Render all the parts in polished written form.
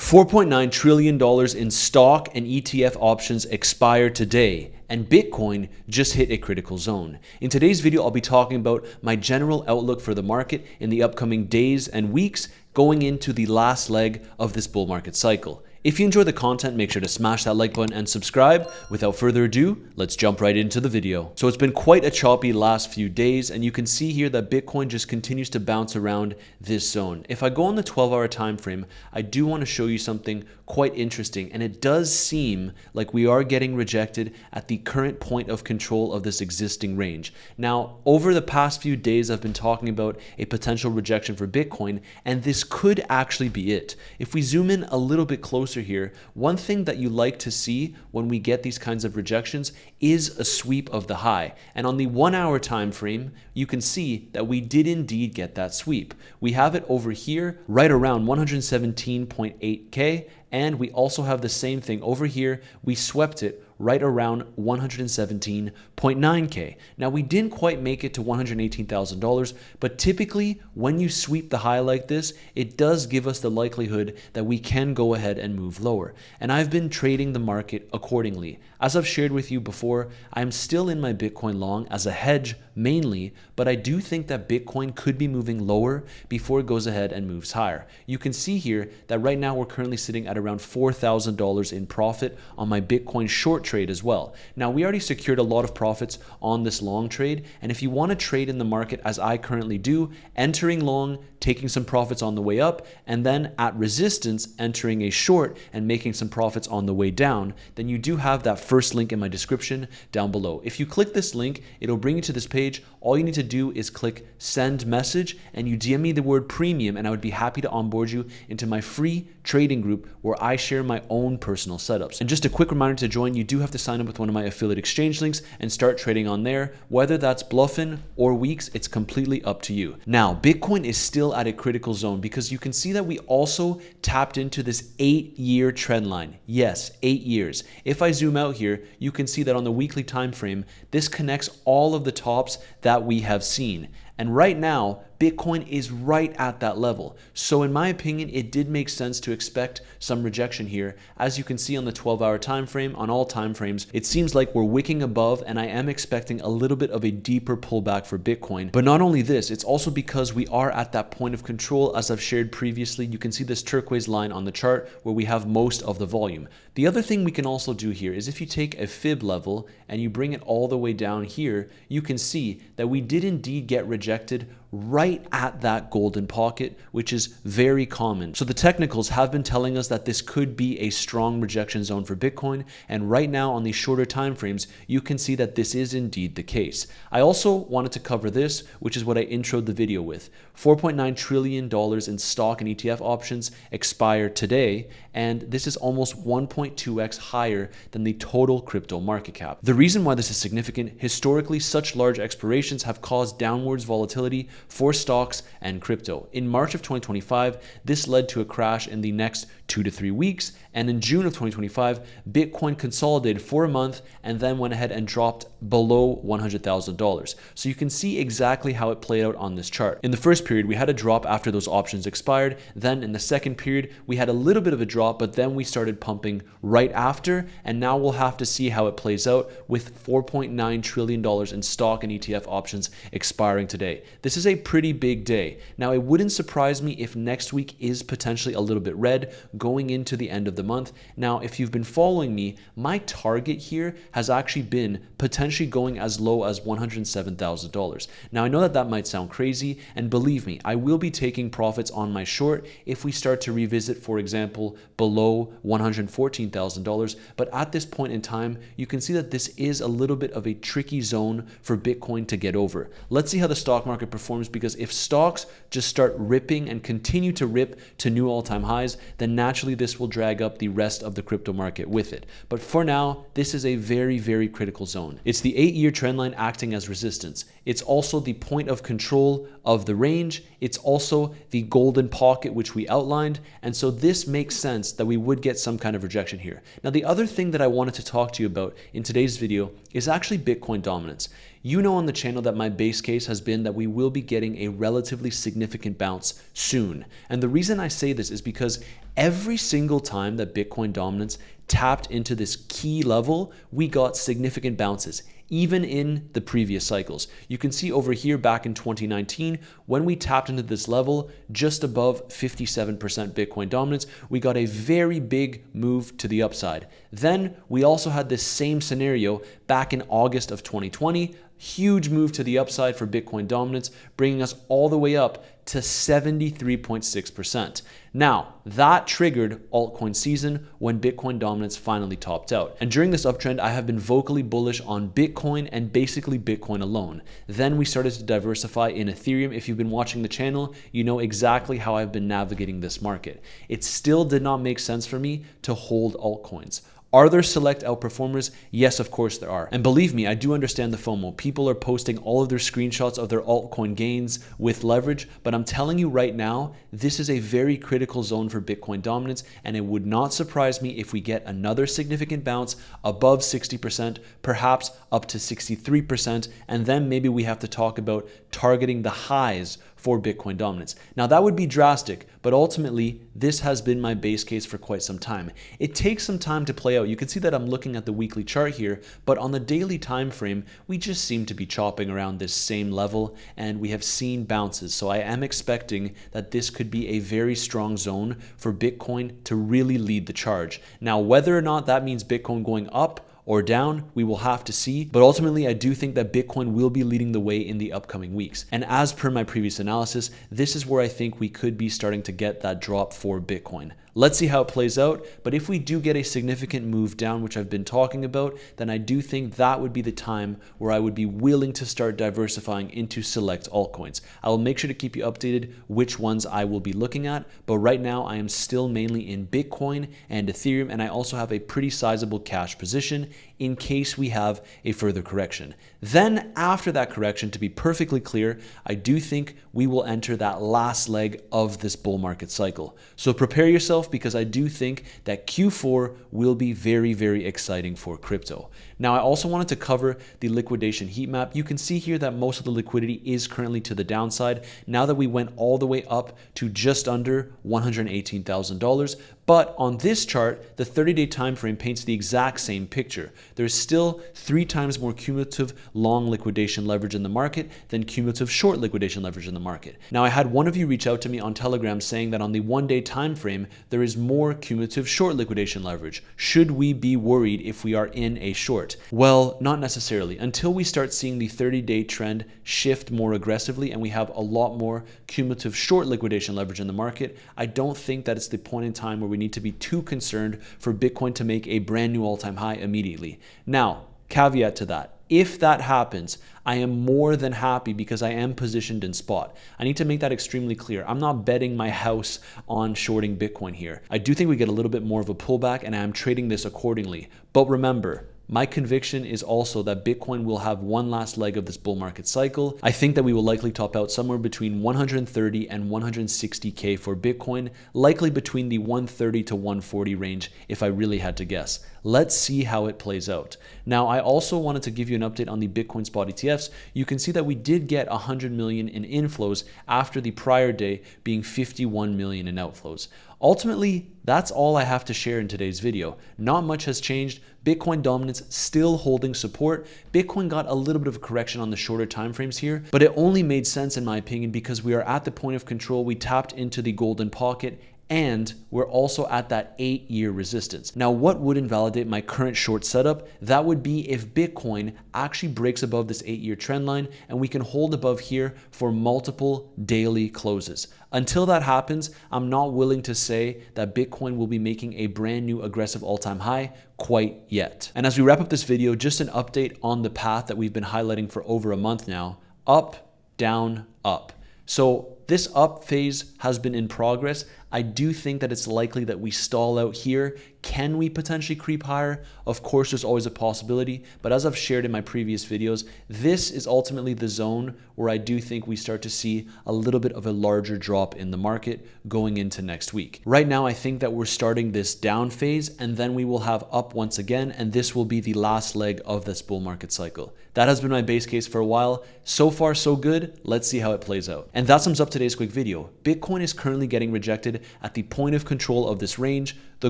$4.9 trillion in stock and ETF options expire today, and Bitcoin just hit a critical zone. In today's video, I'll be talking about my general outlook for the market in the upcoming days and weeks going into the last leg of this bull market cycle. If you enjoy the content, make sure to smash that like button and subscribe. Without further ado, let's jump right into the video. So it's been quite a choppy last few days, and you can see here that Bitcoin just continues to bounce around this zone. If I go on the 12-hour time frame, I do want to show you something quite interesting, and it does seem like we are getting rejected at the current point of control of this existing range. Now, over the past few days, I've been talking about a potential rejection for Bitcoin, and this could actually be it. If we zoom in a little bit closer here, one thing that you like to see when we get these kinds of rejections is a sweep of the high. And on the 1-hour time frame, you can see that we did indeed get that sweep. We have it over here right around 117.8K, and we also have the same thing over here. We swept it right around 117.9K. Now, we didn't quite make it to $118,000, but typically when you sweep the high like this, it does give us the likelihood that we can go ahead and move lower. And I've been trading the market accordingly. As I've shared with you before, I'm still in my Bitcoin long as a hedge mainly, but I do think that Bitcoin could be moving lower before it goes ahead and moves higher. You can see here that right now we're currently sitting at around $4,000 in profit on my Bitcoin short trade as well. Now, we already secured a lot of profits on this long trade, and if you want to trade in the market as I currently do, entering long, taking some profits on the way up, and then at resistance entering a short and making some profits on the way down, then you do have that first link in my description down below. If you click this link, it'll bring you to this page. All you need to do is click send message, and you DM me the word premium, and I would be happy to onboard you into my free trading group where I share my own personal setups. And just a quick reminder to join, you do have to sign up with one of my affiliate exchange links and start trading on there. Whether that's bluffing or weeks, it's completely up to you. Now, Bitcoin is still at a critical zone because you can see that we also tapped into this 8-year trend line. Yes, 8 years. If I zoom out here, you can see that on the weekly time frame, this connects all of the tops that we have seen. And right now, Bitcoin is right at that level. So in my opinion, it did make sense to expect some rejection here. As you can see on the 12-hour time frame, on all time frames, it seems like we're wicking above, and I am expecting a little bit of a deeper pullback for Bitcoin. But not only this, it's also because we are at that point of control. As I've shared previously, you can see this turquoise line on the chart where we have most of the volume. The other thing we can also do here is if you take a fib level and you bring it all the way down here, you can see that we did indeed get rejected right at that golden pocket, which is very common. So the technicals have been telling us that this could be a strong rejection zone for Bitcoin, and right now on these shorter time frames, you can see that this is indeed the case. I also wanted to cover this, which is what I introed the video with. $4.9 trillion in stock and ETF options expire today, and this is almost 1.2x higher than the total crypto market cap. The reason why this is significant, historically, such large expirations have caused downwards volatility for stocks and crypto. In March of 2025, this led to a crash in the next 2 to 3 weeks, and in June of 2025, Bitcoin consolidated for a month and then went ahead and dropped below $100,000. So you can see exactly how it played out on this chart. In the first period, we had a drop after those options expired. Then in the second period, we had a little bit of a drop, but then we started pumping right after, and now we'll have to see how it plays out with $4.9 trillion in stock and ETF options expiring today. This is a pretty big day. Now, it wouldn't surprise me if next week is potentially a little bit red going into the end of the month. Now, if you've been following me, my target here has actually been potentially going as low as $107,000. Now, I know that that might sound crazy, and believe me, I will be taking profits on my short if we start to revisit, for example, below $114,000. But at this point in time, you can see that this is a little bit of a tricky zone for Bitcoin to get over. Let's see how the stock market performs, because if stocks just start ripping and continue to rip to new all-time highs, then naturally this will drag up the rest of the crypto market with it. But for now, this is a very, very critical zone. It's the 8-year trend line acting as resistance. It's also the point of control of the range. It's also the golden pocket, which we outlined. And so this makes sense that we would get some kind of rejection here. Now, the other thing that I wanted to talk to you about in today's video is actually Bitcoin dominance. You know on the channel that my base case has been that we will be getting a relatively significant bounce soon. And the reason I say this is because Every single time that Bitcoin dominance tapped into this key level, we got significant bounces, even in the previous cycles. You can see over here back in 2019, when we tapped into this level, just above 57% Bitcoin dominance, we got a very big move to the upside. Then we also had this same scenario back in August of 2020, huge move to the upside for Bitcoin dominance, bringing us all the way up to 73.6%. Now, that triggered altcoin season when Bitcoin dominance finally topped out. And during this uptrend, I have been vocally bullish on Bitcoin and basically Bitcoin alone. Then we started to diversify in Ethereum. If you've been watching the channel, you know exactly how I've been navigating this market. It still did not make sense for me to hold altcoins. Are there select outperformers? Yes, of course there are. And believe me, I do understand the FOMO. People are posting all of their screenshots of their altcoin gains with leverage, but I'm telling you right now, this is a very critical zone for Bitcoin dominance, and it would not surprise me if we get another significant bounce above 60%, perhaps up to 63%, and then maybe we have to talk about targeting the highs for Bitcoin dominance. Now that would be drastic, but ultimately this has been my base case for quite some time. It takes some time to play out. You can see that I'm looking at the weekly chart here, but on the daily time frame, we just seem to be chopping around this same level and we have seen bounces. So I am expecting that this could be a very strong zone for Bitcoin to really lead the charge. Now, whether or not that means Bitcoin going up or down, we will have to see. But ultimately, I do think that Bitcoin will be leading the way in the upcoming weeks. And as per my previous analysis, this is where I think we could be starting to get that drop for Bitcoin. Let's see how it plays out. But if we do get a significant move down, which I've been talking about, then I do think that would be the time where I would be willing to start diversifying into select altcoins. I will make sure to keep you updated which ones I will be looking at. But right now, I am still mainly in Bitcoin and Ethereum, and I also have a pretty sizable cash position in case we have a further correction. Then after that correction, to be perfectly clear, I do think we will enter that last leg of this bull market cycle. So prepare yourself, because I do think that Q4 will be very, very exciting for crypto. Now, I also wanted to cover the liquidation heat map. You can see here that most of the liquidity is currently to the downside now that we went all the way up to just under $118,000. But on this chart, the 30-day time frame paints the exact same picture. There's still 3 times more cumulative long liquidation leverage in the market than cumulative short liquidation leverage in the market. Now, I had one of you reach out to me on Telegram saying that on the 1-day time frame, there is more cumulative short liquidation leverage. Should we be worried if we are in a short? Well, not necessarily. Until we start seeing the 30-day trend shift more aggressively and we have a lot more cumulative short liquidation leverage in the market, I don't think that it's the point in time where we need to be too concerned for Bitcoin to make a brand new all-time high immediately. Now, caveat to that. If that happens, I am more than happy because I am positioned in spot. I need to make that extremely clear. I'm not betting my house on shorting Bitcoin here. I do think we get a little bit more of a pullback and I am trading this accordingly. But remember, my conviction is also that Bitcoin will have one last leg of this bull market cycle. I think that we will likely top out somewhere between 130 and 160K for Bitcoin, likely between the 130 to 140 range if I really had to guess. Let's see how it plays out. Now, I also wanted to give you an update on the Bitcoin spot ETFs. You can see that we did get 100 million in inflows after the prior day being 51 million in outflows. Ultimately, that's all I have to share in today's video. Not much has changed. Bitcoin dominance still holding support. Bitcoin got a little bit of a correction on the shorter time frames here, but it only made sense in my opinion because we are at the point of control. We tapped into the golden pocket and we're also at that 8-year resistance. Now, what would invalidate my current short setup? That would be if Bitcoin actually breaks above this 8-year trend line and we can hold above here for multiple daily closes. Until that happens, I'm not willing to say that Bitcoin will be making a brand new aggressive all-time high quite yet. And as we wrap up this video, just an update on the path that we've been highlighting for over a month now. Up, down, up. So this up phase has been in progress. I do think that it's likely that we stall out here, Can we potentially creep higher? Of course, there's always a possibility, but as I've shared in my previous videos, this is ultimately the zone where I do think we start to see a little bit of a larger drop in the market going into next week. Right now, I think that we're starting this down phase, and then we will have up once again, and this will be the last leg of this bull market cycle. That has been my base case for a while. So far, so good. Let's see how it plays out. And that sums up today's quick video. Bitcoin is currently getting rejected at the point of control of this range, the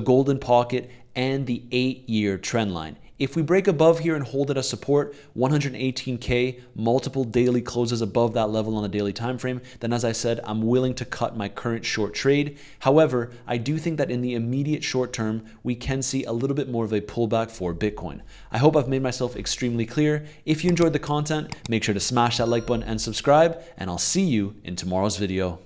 golden pocket, and the 8-year trend line. If we break above here and hold it as support, 118K, multiple daily closes above that level on a daily time frame, then as I said, I'm willing to cut my current short trade. However, I do think that in the immediate short term, we can see a little bit more of a pullback for Bitcoin. I hope I've made myself extremely clear. If you enjoyed the content, make sure to smash that like button and subscribe, and I'll see you in tomorrow's video.